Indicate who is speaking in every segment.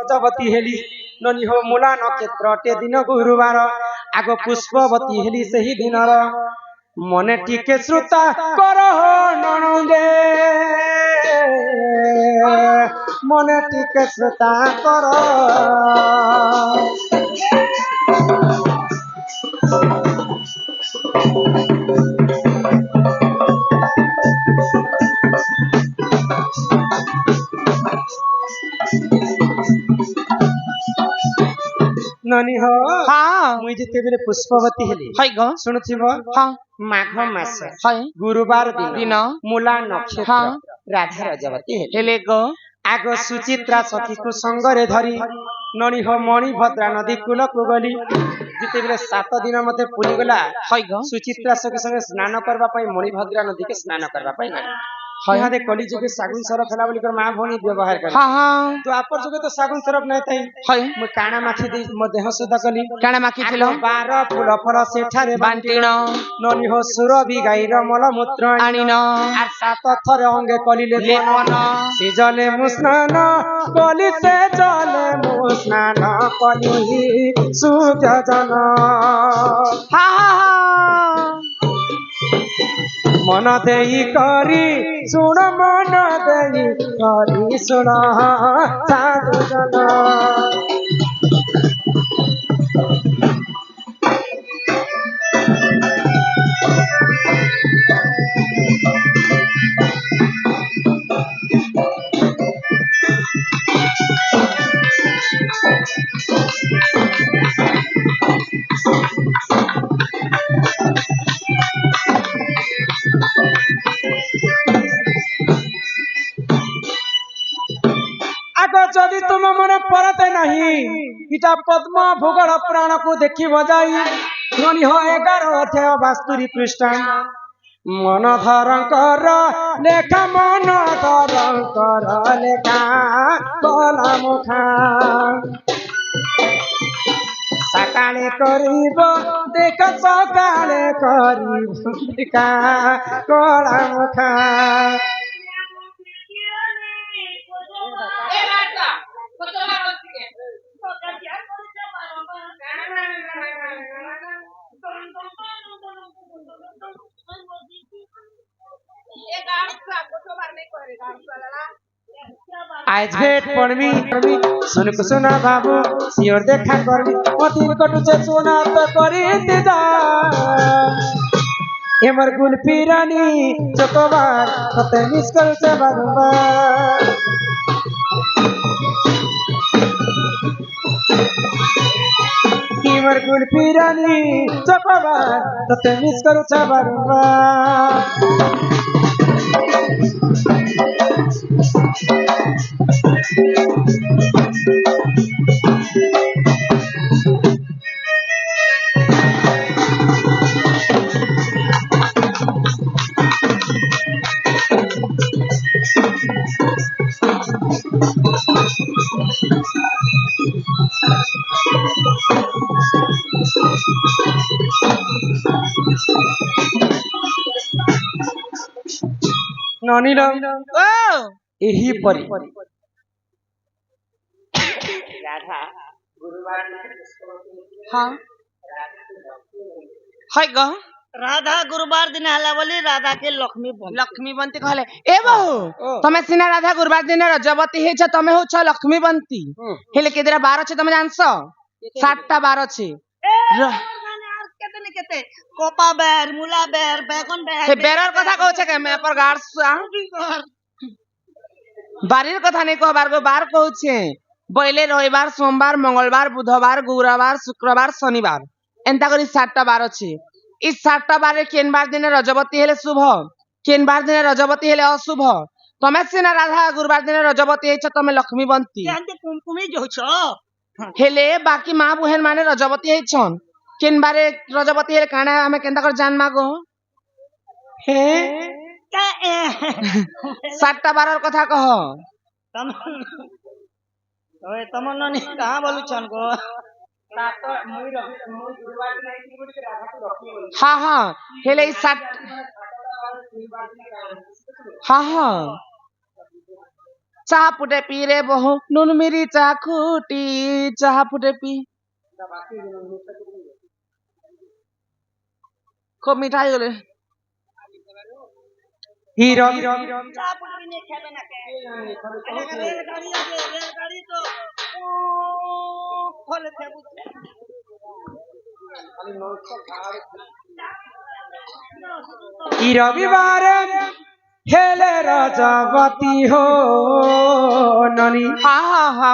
Speaker 1: रजवती heli ननी हो मूला नक्षत्र टे दिन गुरुवार आग पुष्पवती हेली सही दिन मने टिके श्रोता कर नणंदे मने टिके श्रोता कर ननी हो
Speaker 2: हाँ
Speaker 1: मुई जेते बेले पुष्पवती हेली
Speaker 2: हाय गो
Speaker 1: सुनुथिबो
Speaker 2: हाँ
Speaker 1: माघ मास
Speaker 2: हाय
Speaker 1: गुरुवार दिन
Speaker 2: दिन
Speaker 1: मूला नक्षत्र
Speaker 2: हाँ
Speaker 1: राधा रजवती हेली
Speaker 2: हेले गो
Speaker 1: आग सुचित्रा सखी को संगरे धरी ननी हो मणिभद्रा नदी कूल को गली जिते बेले 7 दिन मते पुरी गला
Speaker 2: हाय गो
Speaker 1: सुचित्रा सखी संगे स्नान करबा पई मणिभद्रा नदी के स्नान करबा पई गली
Speaker 2: हाय
Speaker 1: यहाँ दे कली जुगे सागुन सरफ फेला बोली कर मां भौणी व्यवहार कर
Speaker 2: हाँ हाँ
Speaker 1: तो आपर जुगे तो सागुन सरफ नहीं तई
Speaker 2: हाय
Speaker 1: मु काना माखी दे मो देह सुदा कली
Speaker 2: काना माखी थिलो
Speaker 1: 12 फूल फल सेठारे
Speaker 2: बांटिण
Speaker 1: ननी हो सुरभि गाईर मल मूत्र
Speaker 2: आनिन
Speaker 1: आर 7 थर अंगे कलिले
Speaker 2: लेपन
Speaker 1: से जले मुस्नान कली से जले मुस्नान कली सूर्य जन
Speaker 2: हाँ हाँ हाँ
Speaker 1: मन देई करी सुन मन देई करी सुन साधु जन आग जदि तुम मन परते नहीं इटा पद्म भूगोल पुराण को देखी बजाई ननी हो 11 अध्याय 72 पृष्ठ मन धरंकर लेखा मन धरंकर लेखा कला मुखा सकाळे करीब देख सकाळे करीब देखा कला मुखा आज भेट पड़मी सुना बाबू सियोर देखा करमी मतीन कटुचे सुना तो करी इंतजार एमर गुल फिरानी चकोबार कते मिस करते बारंबार एमर गुल फिरानी चकोबार कते मिस करते बारंबार ननी
Speaker 2: ओ
Speaker 1: यही परी राधा गुरुवार
Speaker 2: हाँ हाय गो
Speaker 3: राधा गुरुवार दिन हला बोली राधा के लक्ष्मी
Speaker 2: बंती कहले ए बहु तमे सिना राधा गुरुवार दिन रजवती हे छ तमे हो छ लक्ष्मी बंती हेले केदरा 12 छ तमे जानसो 7टा 12 छ
Speaker 3: केते कोपा बेर मूला बेर बैगन बेर
Speaker 2: हे बेरर कथा कहू छ के मैं पर गार बारीर कथा नहीं कहबार गो बार कहू छे बइले रविवार सोमवार मंगलवार बुधवार गुरुवार शुक्रवार शनिवार एंता करी 7टा 12 छ इ 7टा 12 केन बार दिन रजवती हेले शुभ केन बार दिन रजवती हेले अशुभ तमे सिना राधा गुरुवार दिन रजवती हे छ तमे लक्ष्मी बंती
Speaker 3: जानते कुमकुमी जो छ
Speaker 2: हेले बाकी मां बहन माने रजवती हे छन केन बारे रजवती हेले काना हमें केंदा कर जान मागो हे 7टा 12 कथा कह
Speaker 3: तम ओए तमन्नी कहां बोलु छन को
Speaker 2: हाँ हाँ हेले 7 हाँ हाँ চাহ ফুটে পি রে বহু নুন মিরি চা খুটি চাহ ফুটে পি খুব মিঠা হয়ে গেলে
Speaker 1: ই রবি
Speaker 3: চা পুটকি নিয়ে খেবে না কে রেলগাড়ি আছে রেলগাড়ি তো ফলে বুঝছে
Speaker 1: ই রবিবারে হেলে রজবতী হো ননি
Speaker 2: হা হা হা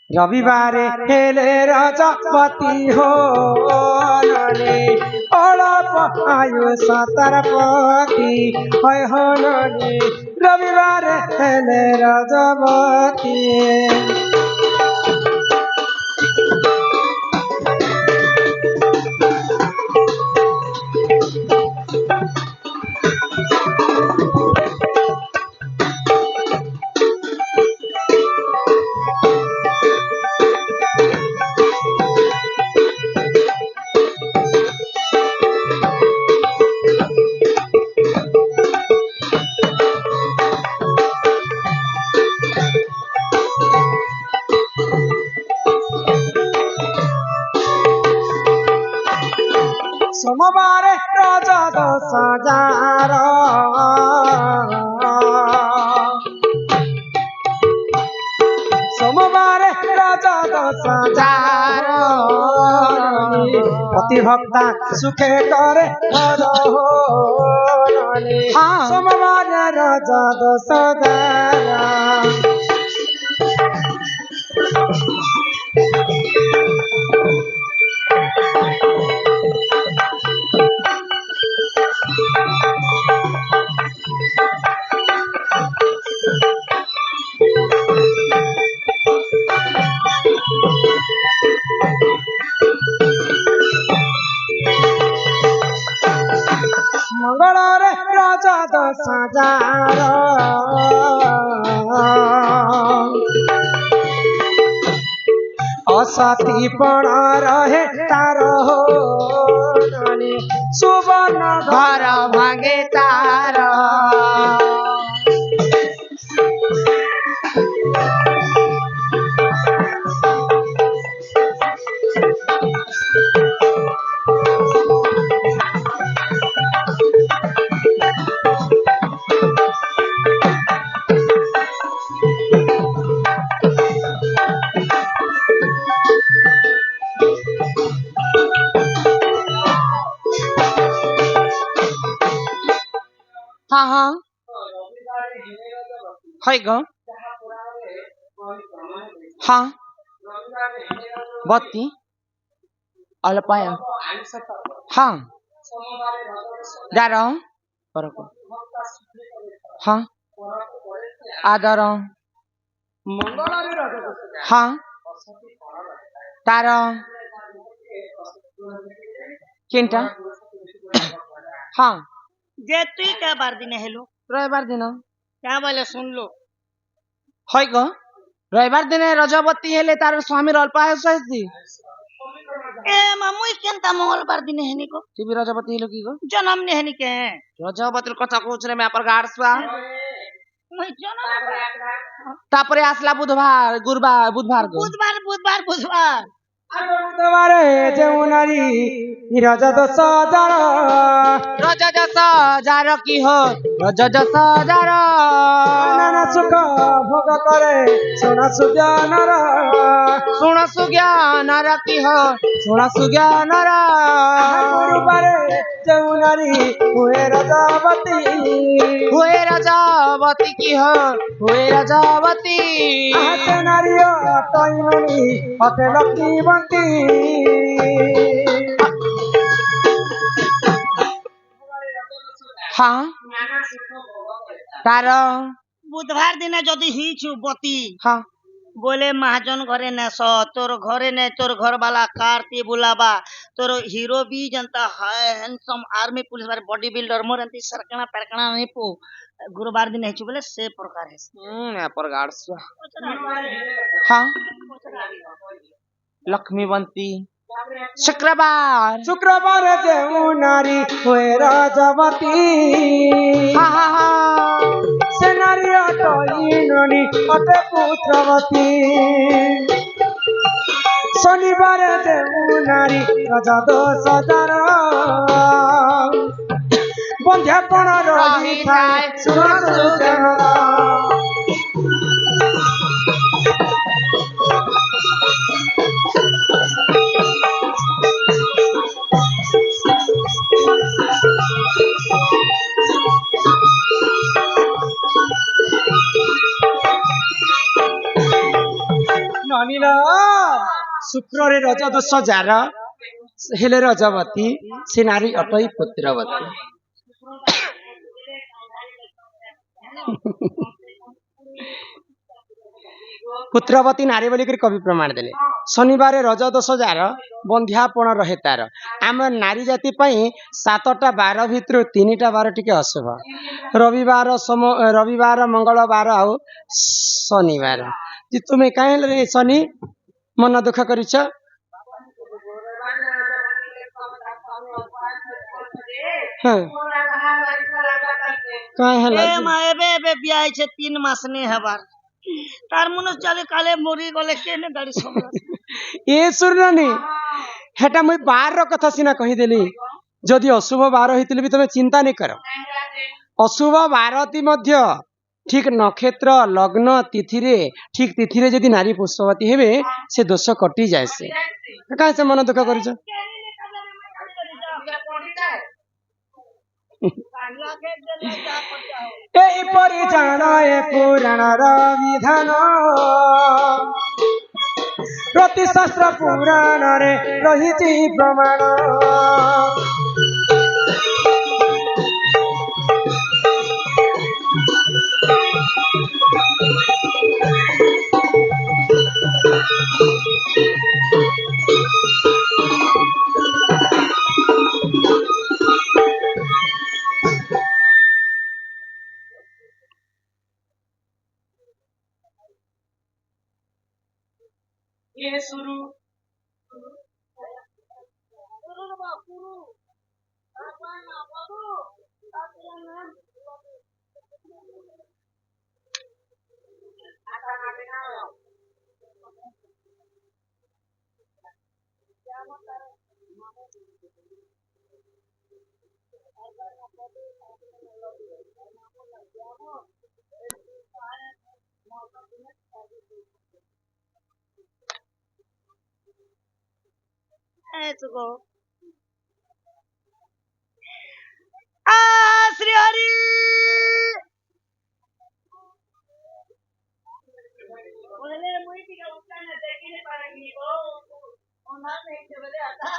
Speaker 1: রবিবারে হেলে রজবতী হো ননি অড়প আয়ুষ তার পতি হয় হো ননি রবিবারে হেলে রজবতী সোমবারে রজা দশ হাজার সোমবারে রজা দশ হাজার অতি ভক্তা সুখে করে সোমবারে রজা দশ হাজার মঙ্গলরে রাজা দশ হাজার অসতি পণ রহে তার সুবর্ণ
Speaker 2: ঘর ভাঙে তার হ্যাঁ হ্যাঁ হয় গো হ্যাঁ বত্তি অল্পায় হ্যাঁ দাঁড়াও হ্যাঁ আদর
Speaker 1: মঙ্গলরে রাজা দশ
Speaker 2: হ্যাঁ তার কেনটা হ্যাঁ
Speaker 3: যে তুই কে বার দিনে হেলো
Speaker 2: রবিবার দিন
Speaker 3: কে বলে শুনলো
Speaker 2: হয় গো রবিবার দিনে রজবতী হেলে তার স্বামীর অল্প আয়ুষ হয়েছি
Speaker 3: এ মামুই কেনতা মঙ্গলবার দিনে হেনি কো
Speaker 2: টিভি রজবতী হলো কি গো
Speaker 3: জনম নে হেনি কে
Speaker 2: রজবতীর কথা কହୁଛି রে ম্যাপর গাড়ছুয়া
Speaker 3: মুই জনম
Speaker 2: তারপরে আসলা বুধবার গুরুবার বুধবার গো
Speaker 3: বুধবার বুধবার বুধবার
Speaker 1: বুধবারে যেউ নারী রাজা দশ হাজার
Speaker 2: রজ দশ হাজার কি হো রজ দশ হাজার
Speaker 1: নানা সুখ ভোগ করে সোনা সুজ্ঞানর
Speaker 2: শুণ সুজ্ঞানর কি হো শুণ সুজ্ঞানর
Speaker 1: গুরুবারে যেউ নারী হুয়ে রাজাবতী
Speaker 2: হুয়ে রজবতী কি হো হুয়ে রজবতী
Speaker 1: হাতে নারী তৈমণি হতে লক্ষ্মীবন্তী
Speaker 2: হ্যাঁ তার
Speaker 3: বুধবার দিনে যদি হিছু বতি
Speaker 2: হ্যাঁ
Speaker 3: बोले महाजन घरे ने सो तोर घरे ने तोर घर वाला कारती बुलाबा तोर हीरो भी जनता है हैंडसम आर्मी पुलिस बारे बॉडी बिल्डर मोर अंति सरकना परकना नहीं पो गुरुवार दिन हेचु बोले से प्रकार है
Speaker 2: ম্যাপর গাড়ছুয়া হ্যাঁ লক্ষ্মীবন্তী শুক্রবার
Speaker 1: শুক্রবারে যেউ নারী হুয়ে রাজাবতী
Speaker 2: হ্যাঁ হ্যাঁ হ্যাঁ
Speaker 1: সে নারী অটই ননি অটে পুত্রবতী শনিবারে দেউ নারী রজা দোষ যার বন্ধ্যাপন রহিথায় সুরসুজন ନନୀର ଶୁକ୍ରରେ ରଜ ଦୋଷ ଯାର ହେଲେ ରଜବତୀ ସେ ନାରୀ ଅଟଇ ପୁତ୍ରବତୀ ପୁତ୍ରବତୀ ନାରୀ ବୋଲିକରି କବି ପ୍ରମାଣ ଦେଲେ ଶନିବାର ରଜ ଦୋଷ ଯାର ବନ୍ଧ୍ୟାପଣ ରହେ ତାର ଆମ ନାରୀ ଜାତି ପାଇଁ 7ଟା ବାର ଭିତରୁ 3ଟା ବାର ଟିକେ ଅଶୁଭ ରବିବାର ମଙ୍ଗଳବାର ଆଉ ଶନିବାର ଯେ ତୁମେ କାହିଁ ହେଲେ ଶନି ମନ ଦୁଃଖ କରିଛ କାହିଁ ହେଲା
Speaker 3: ए मा एबे एबे बियाह छे 3 मास ने हबार तार मनुष्य चले काले मरी गले केने गाड़ी सबला
Speaker 1: ଏ ଶୁଣନି ହେଟା ମୁଇଁ ବାର କଥା ସିନା କହିଦେଲି ଯଦି ଅଶୁଭ ବାର ହେଇଥିଲେ ବି ତମେ ଚିନ୍ତା ନାଇଁ କର ଅଶୁଭ ବାରତି ମଧ୍ୟ ଠିକ ନକ୍ଷତ୍ର ଲଗ୍ନ ତିଥିରେ ଠିକ ତିଥିରେ ଯଦି ନାରୀ ପୁଷ୍ପବତୀ ହେବେ ସେ ଦୋଷ କଟି ଯାଏ ସେ କାହିଁ ସେ ମନ ଦୁଃଖ କରିଛ ଏହିପରି ଜାଣ ଏ ପୁରାଣର ବିଧାନ ପ୍ରତି ଶାସ୍ତ୍ର ପୁରାଣରେ ରହିଛି ପ୍ରମାଣ ये शुरू
Speaker 3: ऐसे को आ श्री हरि बोले मुई टिका उठा न देखी नहीं पाएगी वो ओना नहीं चले आता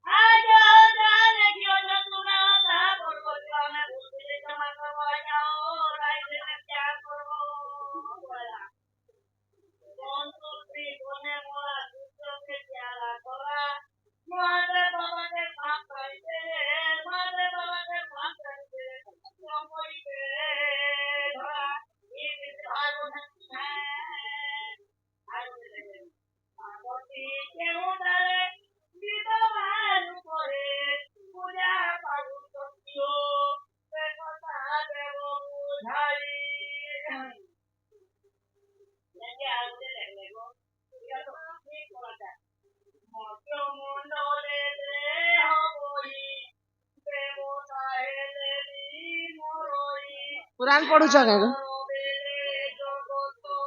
Speaker 3: आजा आजा देखियो न तुना था बोल बोल ना बोले कमा कमा जाओ राइट से क्या करो बोला कौन तो फ्री कोने मोरा दूसरों के प्यारा करा मारे बाबा के काम करते मारे बाबा के काम करते कोई के धरा ये भागो है आगोती क्यों डरे विधवान करे पूजा पागु सत्यो ते कथा देवो बुझाई लेके आते लगले गो ये तो ठीक होता मोक्यो मुंडोले दे होई देवो साहेले दी मोरोई
Speaker 2: पुराण पढ़ुछ के
Speaker 3: जगतो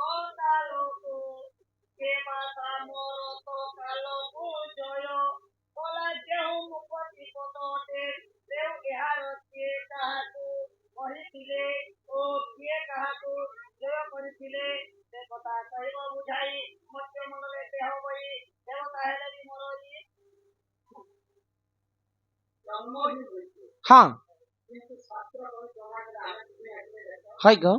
Speaker 3: तालुकु के माता मोरो तो कालकु जय बोला जेहु मुपति पतोटे देव बिहार के काहाकु कहिथिले ओ किए काहाकु जय करिथिले से कथा कहब बुझाई मत्य मंगले देह होई देवता हेले भी मोरोई जन्म ही
Speaker 1: हाँ है गो